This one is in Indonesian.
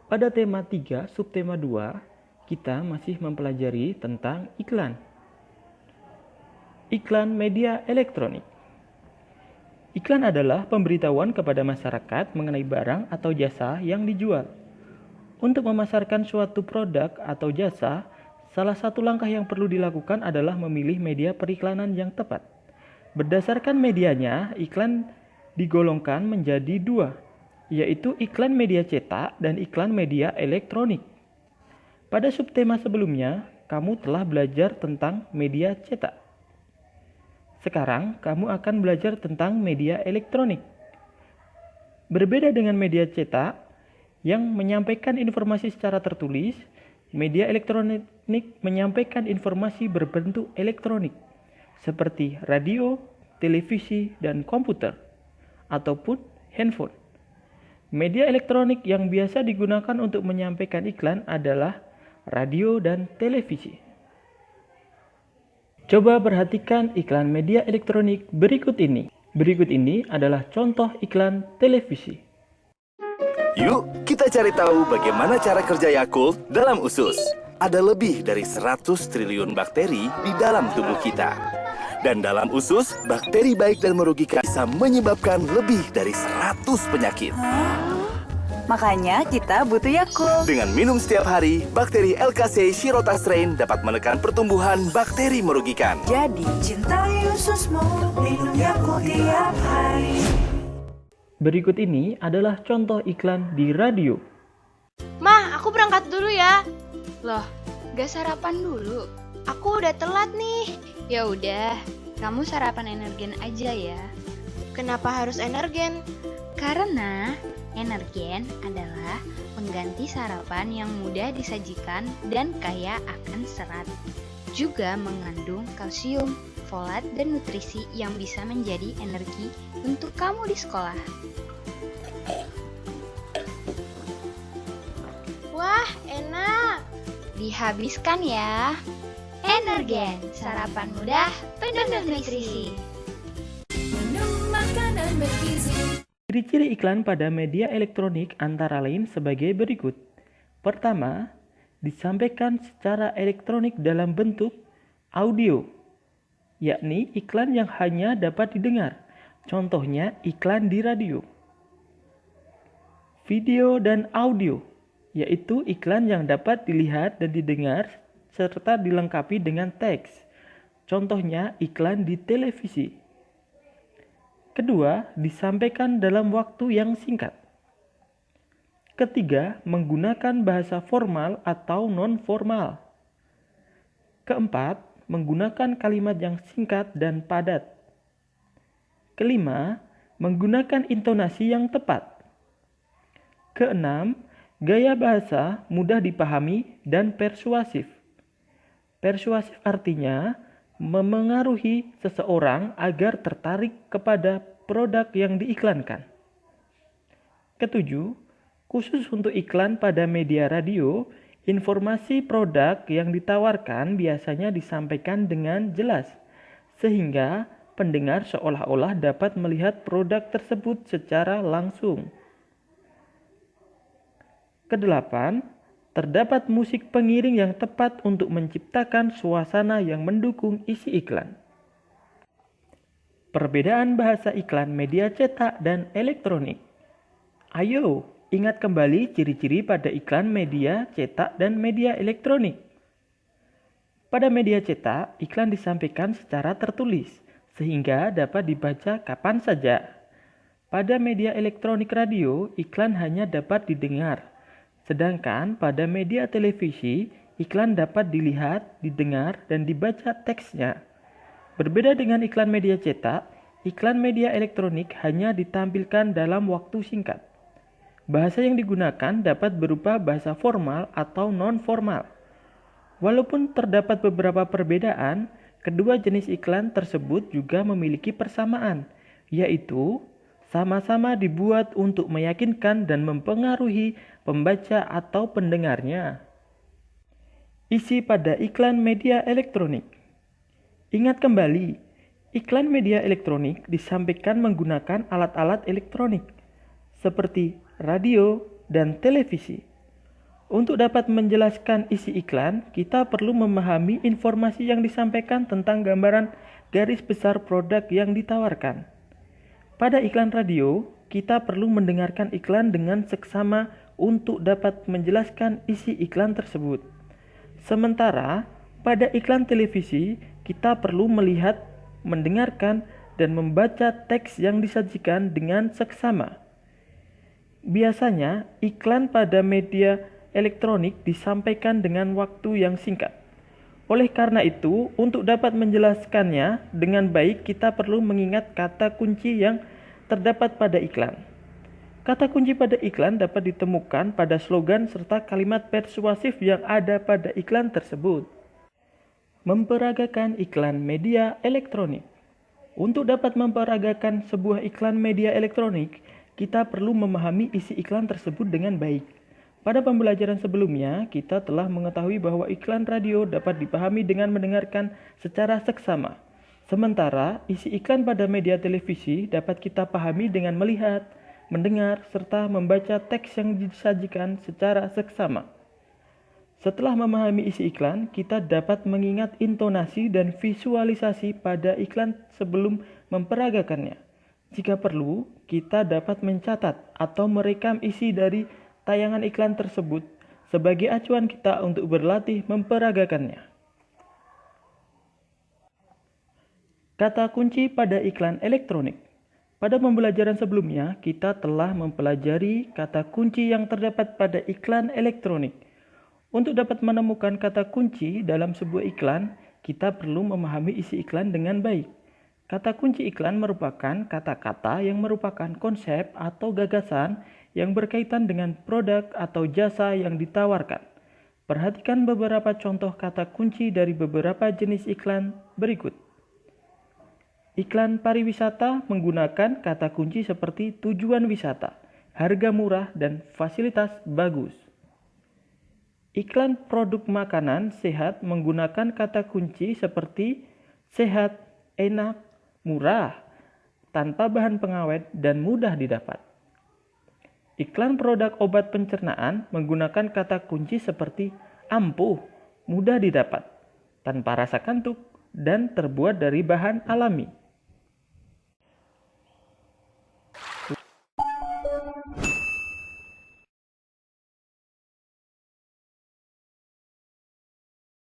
Pada tema 3, subtema 2, kita masih mempelajari tentang iklan. Iklan media elektronik. Iklan adalah pemberitahuan kepada masyarakat mengenai barang atau jasa yang dijual. Untuk memasarkan suatu produk atau jasa, salah satu langkah yang perlu dilakukan adalah memilih media periklanan yang tepat. Berdasarkan medianya, iklan digolongkan menjadi dua, yaitu iklan media cetak dan iklan media elektronik. Pada subtema sebelumnya, kamu telah belajar tentang media cetak. Sekarang, kamu akan belajar tentang media elektronik. Berbeda dengan media cetak yang menyampaikan informasi secara tertulis, media elektronik menyampaikan informasi berbentuk elektronik, seperti radio, televisi, dan komputer, ataupun handphone. Media elektronik yang biasa digunakan untuk menyampaikan iklan adalah radio dan televisi. Coba perhatikan iklan media elektronik berikut ini. Berikut ini adalah contoh iklan televisi. Yuk, kita cari tahu bagaimana cara kerja Yakult dalam usus. Ada lebih dari 100 triliun bakteri di dalam tubuh kita. Dan dalam usus, bakteri baik dan merugikan bisa menyebabkan lebih dari 100 penyakit. Makanya kita butuh Yakult. Dengan minum setiap hari, bakteri LKC Shirota strain dapat menekan pertumbuhan bakteri merugikan. Jadi, cintai ususmu, minum Yakult tiap hari. Berikut ini adalah contoh iklan di radio. Mah, aku berangkat dulu ya. Loh, gak sarapan dulu? Aku udah telat nih. Ya udah, kamu sarapan Energen aja ya. Kenapa harus Energen? Karena Energen adalah pengganti sarapan yang mudah disajikan dan kaya akan serat. Juga mengandung kalsium, folat, dan nutrisi yang bisa menjadi energi untuk kamu di sekolah. Wah, enak! Dihabiskan ya. Energen, sarapan mudah, penuh nutrisi. Minum makanan bergizi. Ciri-ciri iklan pada media elektronik antara lain sebagai berikut. Pertama, disampaikan secara elektronik dalam bentuk audio, yakni iklan yang hanya dapat didengar. Contohnya iklan di radio. Video dan audio, yaitu iklan yang dapat dilihat dan didengar serta dilengkapi dengan teks. Contohnya iklan di televisi. Kedua, disampaikan dalam waktu yang singkat. Ketiga, menggunakan bahasa formal atau non-formal. Keempat, menggunakan kalimat yang singkat dan padat. Kelima, menggunakan intonasi yang tepat. Keenam, gaya bahasa mudah dipahami dan persuasif. Persuasif artinya memengaruhi seseorang agar tertarik kepada produk yang diiklankan. Ketujuh, khusus untuk iklan pada media radio, informasi produk yang ditawarkan biasanya disampaikan dengan jelas, sehingga pendengar seolah-olah dapat melihat produk tersebut secara langsung. Kedelapan, terdapat musik pengiring yang tepat untuk menciptakan suasana yang mendukung isi iklan. Perbedaan bahasa iklan media cetak dan elektronik. Ayo, ingat kembali ciri-ciri pada iklan media cetak dan media elektronik. Pada media cetak, iklan disampaikan secara tertulis, sehingga dapat dibaca kapan saja. Pada media elektronik radio, iklan hanya dapat didengar. Sedangkan pada media televisi, iklan dapat dilihat, didengar, dan dibaca teksnya. Berbeda dengan iklan media cetak, iklan media elektronik hanya ditampilkan dalam waktu singkat. Bahasa yang digunakan dapat berupa bahasa formal atau non-formal. Walaupun terdapat beberapa perbedaan, kedua jenis iklan tersebut juga memiliki persamaan, yaitu sama-sama dibuat untuk meyakinkan dan mempengaruhi pembaca atau pendengarnya. Isi pada iklan media elektronik. Ingat kembali, iklan media elektronik disampaikan menggunakan alat-alat elektronik seperti radio dan televisi. Untuk dapat menjelaskan isi iklan, kita perlu memahami informasi yang disampaikan tentang gambaran garis besar produk yang ditawarkan. Pada iklan radio, kita perlu mendengarkan iklan dengan seksama untuk dapat menjelaskan isi iklan tersebut. Sementara, pada iklan televisi, kita perlu melihat, mendengarkan, dan membaca teks yang disajikan dengan seksama. Biasanya, iklan pada media elektronik disampaikan dengan waktu yang singkat. Oleh karena itu, untuk dapat menjelaskannya dengan baik, kita perlu mengingat kata kunci yang terdapat pada iklan. Kata kunci pada iklan dapat ditemukan pada slogan serta kalimat persuasif yang ada pada iklan tersebut. Memperagakan iklan media elektronik. Untuk dapat memperagakan sebuah iklan media elektronik, kita perlu memahami isi iklan tersebut dengan baik. Pada pembelajaran sebelumnya, kita telah mengetahui bahwa iklan radio dapat dipahami dengan mendengarkan secara seksama. Sementara, isi iklan pada media televisi dapat kita pahami dengan melihat, mendengar, serta membaca teks yang disajikan secara seksama. Setelah memahami isi iklan, kita dapat mengingat intonasi dan visualisasi pada iklan sebelum memperagakannya. Jika perlu, kita dapat mencatat atau merekam isi dari tayangan iklan tersebut sebagai acuan kita untuk berlatih memperagakannya. Kata kunci pada iklan elektronik. Pada pembelajaran sebelumnya, kita telah mempelajari kata kunci yang terdapat pada iklan elektronik. Untuk dapat menemukan kata kunci dalam sebuah iklan, kita perlu memahami isi iklan dengan baik. Kata kunci iklan merupakan kata-kata yang merupakan konsep atau gagasan yang berkaitan dengan produk atau jasa yang ditawarkan. Perhatikan beberapa contoh kata kunci dari beberapa jenis iklan berikut. Iklan pariwisata menggunakan kata kunci seperti tujuan wisata, harga murah, dan fasilitas bagus. Iklan produk makanan sehat menggunakan kata kunci seperti sehat, enak, murah, tanpa bahan pengawet, dan mudah didapat. Iklan produk obat pencernaan menggunakan kata kunci seperti ampuh, mudah didapat, tanpa rasa kantuk, dan terbuat dari bahan alami.